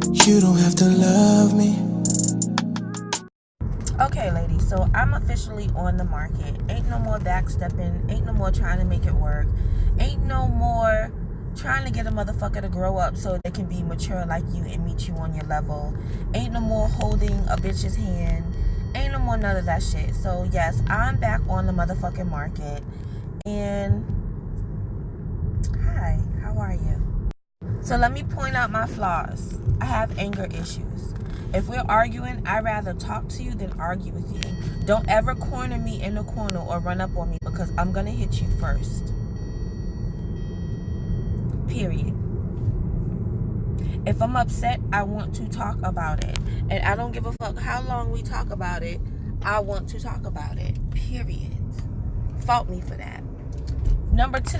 You don't have to love me. Okay, ladies, so I'm officially on the market. Ain't no more backstepping. Ain't no more trying to make it work. Ain't no more trying to get a motherfucker to grow up so they can be mature like you and meet you on your level. Ain't no more holding a bitch's hand. Ain't no more none of that shit. So yes, I'm back on the motherfucking market. And hi, how are you? So let me point out my flaws. I have anger issues. If we're arguing, I'd rather talk to you than argue with you. Don't ever corner me in a corner or run up on me because I'm going to hit you first. Period. If I'm upset, I want to talk about it. And I don't give a fuck how long we talk about it. I want to talk about it. Period. Fault me for that. Number 2,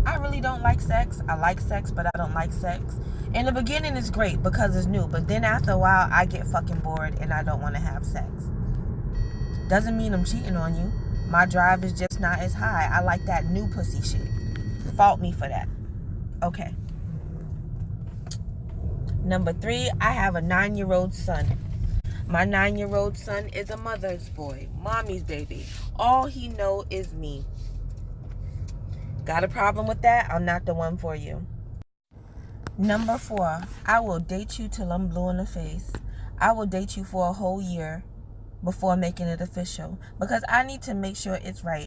I really don't like sex. I like sex, but I don't like sex. In the beginning, it's great because it's new. But then after a while, I get fucking bored and I don't want to have sex. Doesn't mean I'm cheating on you. My drive is just not as high. I like that new pussy shit. Fault me for that. Okay. Number 3, I have a 9-year-old son. My 9-year-old son is a mother's boy. Mommy's baby. All he know is me. Got a problem with that? I'm not the one for you. Number 4, I will date you till I'm blue in the face. I will date you for a whole year before making it official because I need to make sure it's right.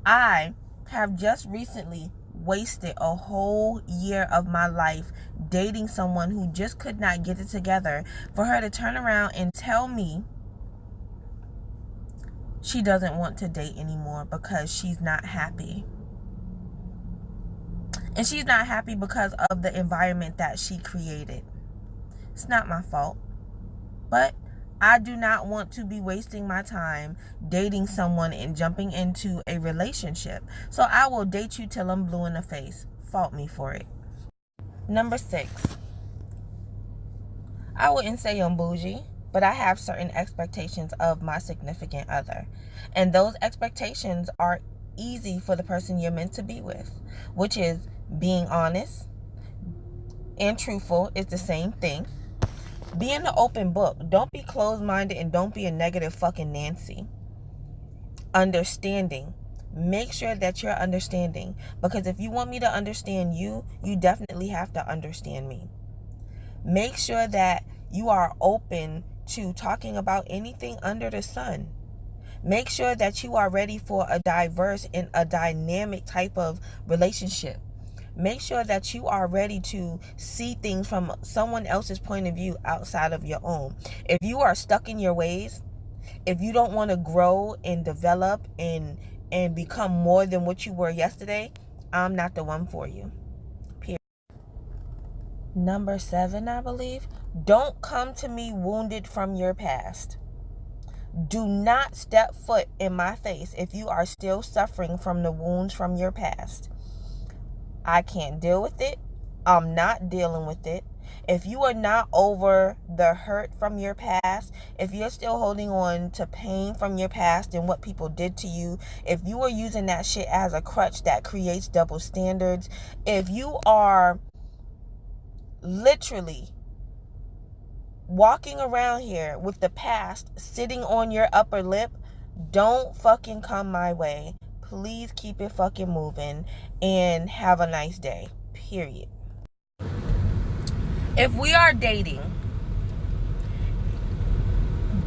I have just recently wasted a whole year of my life dating someone who just could not get it together for her to turn around and tell me she doesn't want to date anymore because she's not happy. And she's not happy because of the environment that she created. It's not my fault. But I do not want to be wasting my time dating someone and jumping into a relationship. So I will date you till I'm blue in the face. Fault me for it. Number 6. I wouldn't say I'm bougie, but I have certain expectations of my significant other. And those expectations are easy for the person you're meant to be with, which is being honest and truthful is the same thing. Be an open book. Don't be closed-minded and don't be a negative fucking Nancy. Understanding. Make sure that you're understanding. Because if you want me to understand you, you definitely have to understand me. Make sure that you are open to talking about anything under the sun. Make sure that you are ready for a diverse and a dynamic type of relationship. Make sure that you are ready to see things from someone else's point of view outside of your own. If you are stuck in your ways, if you don't want to grow and develop and become more than what you were yesterday, I'm not the one for you. Period. Number 7, I believe. Don't come to me wounded from your past. Do not step foot in my face if you are still suffering from the wounds from your past. I can't deal with it. I'm not dealing with it. If you are not over the hurt from your past, if you're still holding on to pain from your past and what people did to you, if you are using that shit as a crutch that creates double standards, if you are literally walking around here with the past sitting on your upper lip, don't fucking come my way. Please keep it fucking moving and have a nice day. Period. If we are dating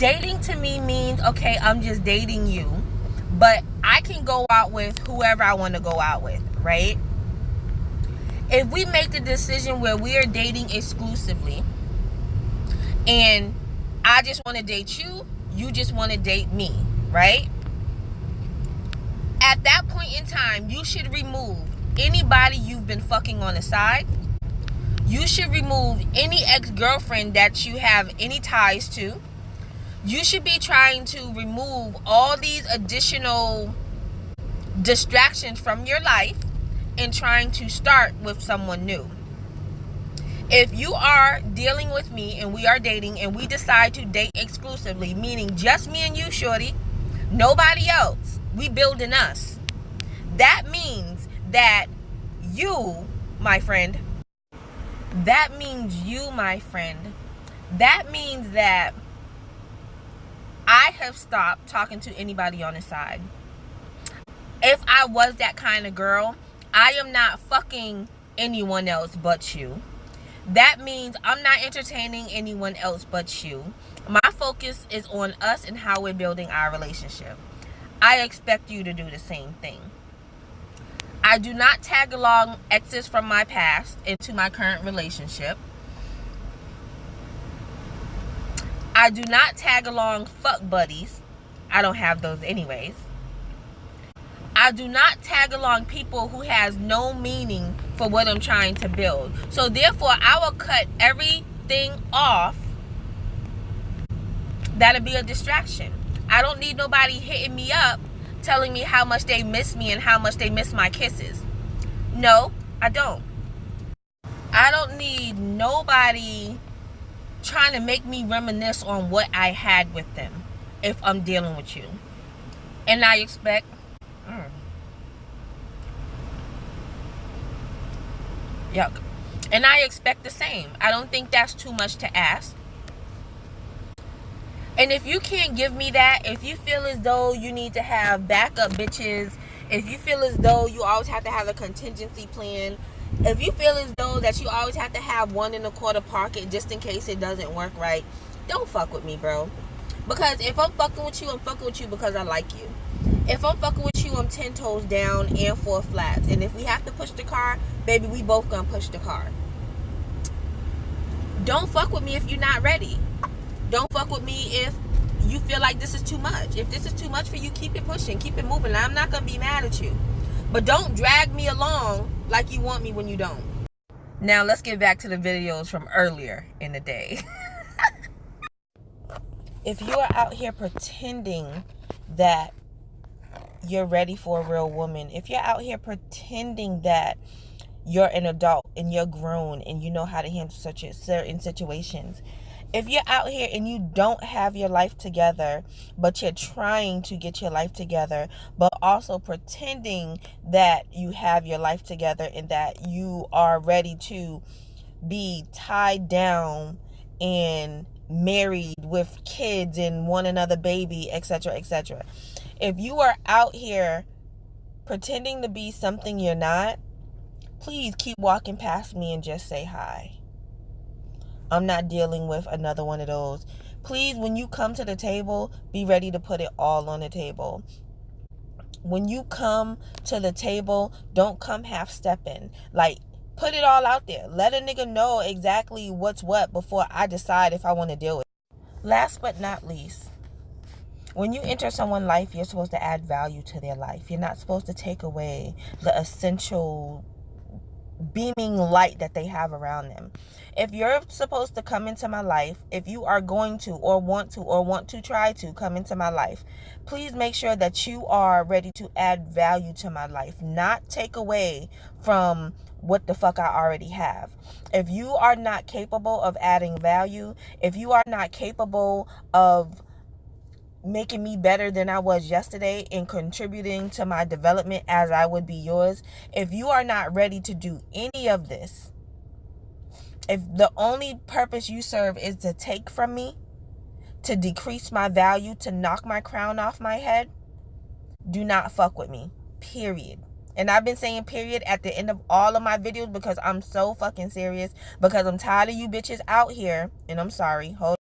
to me means, okay, I'm just dating you, but I can go out with whoever I want to go out with, right? If we make the decision where we are dating exclusively and I just want to date you, you just want to date me, right? At that point in time, you should remove anybody you've been fucking on the side. You should remove any ex-girlfriend that you have any ties to. You should be trying to remove all these additional distractions from your life and trying to start with someone new. If you are dealing with me and we are dating and we decide to date exclusively, meaning just me and you, shorty, nobody else, we building us, that means that you, my friend, that means that I have stopped talking to anybody on the side. If I was that kind of girl, I am not fucking anyone else but you. That means I'm not entertaining anyone else but you. My focus is on us and how we're building our relationship. I expect you to do the same thing. I do not tag along exes from my past into my current relationship. I do not tag along fuck buddies. I don't have those anyways. I do not tag along people who has no meaning for what I'm trying to build. So therefore, I will cut everything off that'll be a distraction. I don't need nobody hitting me up telling me how much they miss me and how much they miss my kisses. No, I don't. I don't need nobody trying to make me reminisce on what I had with them if I'm dealing with you. And I expect yuck. And I expect the same. I don't think that's too much to ask. And if you can't give me that, if you feel as though you need to have backup bitches, if you feel as though you always have to have a contingency plan, if you feel as though that you always have to have 1 1/4 pocket just in case it doesn't work right, don't fuck with me, bro. Because if I'm fucking with you, I'm fucking with you because I like you. If I'm fucking with you, I'm 10 toes down and 4 flats. And if we have to push the car, baby, we both gonna push the car. Don't fuck with me if you're not ready. Don't fuck with me if you feel like this is too much. If this is too much for you, keep it pushing, keep it moving. I'm not gonna be mad at you. But don't drag me along like you want me when you don't. Now let's get back to the videos from earlier in the day. If you are out here pretending that you're ready for a real woman, if you're out here pretending that you're an adult and you're grown and you know how to handle certain situations, if you're out here and you don't have your life together, but you're trying to get your life together, but also pretending that you have your life together and that you are ready to be tied down and married with kids and one another baby, etc., etc. If you are out here pretending to be something you're not, please keep walking past me and just say hi. I'm not dealing with another one of those. Please, when you come to the table, be ready to put it all on the table. When you come to the table, don't come half-stepping. Like, put it all out there. Let a nigga know exactly what's what before I decide if I want to deal with it. Last but not least, when you enter someone's life, you're supposed to add value to their life. You're not supposed to take away the essential beaming light that they have around them. If you're supposed to come into my life, if you are going to or want to try to come into my life, please make sure that you are ready to add value to my life, not take away from what the fuck I already have. If you are not capable of adding value, if you are not capable of making me better than I was yesterday and contributing to my development as I would be yours, if you are not ready to do any of this, if the only purpose you serve is to take from me, to decrease my value, to knock my crown off my head, do not fuck with me, period. And I've been saying period at the end of all of my videos because I'm so fucking serious, because I'm tired of you bitches out here, and I'm sorry, hold on.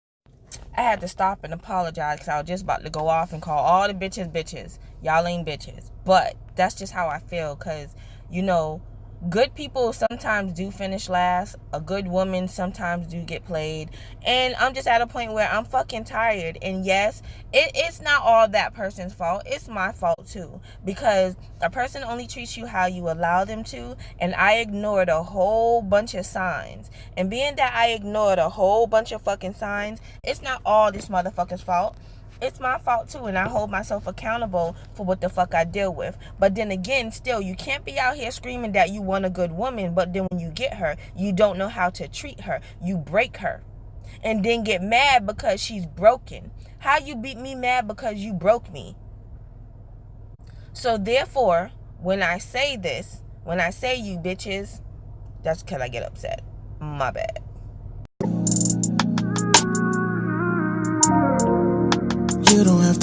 I had to stop and apologize because I was just about to go off and call all the bitches. Y'all ain't bitches. But that's just how I feel, because, you know, good people sometimes do finish last. A good woman sometimes do get played. And I'm just at a point where I'm fucking tired. And yes, it's not all that person's fault. It's my fault too. Because a person only treats you how you allow them to. And I ignored a whole bunch of signs. And being that I ignored a whole bunch of fucking signs, it's not all this motherfucker's fault. It's my fault too, and I hold myself accountable for what the fuck I deal with. But then again, still, you can't be out here screaming that you want a good woman, but then when you get her, you don't know how to treat her. You break her. And then get mad because she's broken. How you beat me mad because you broke me? So therefore, when I say this, when I say you bitches, that's because I get upset. My bad. You don't have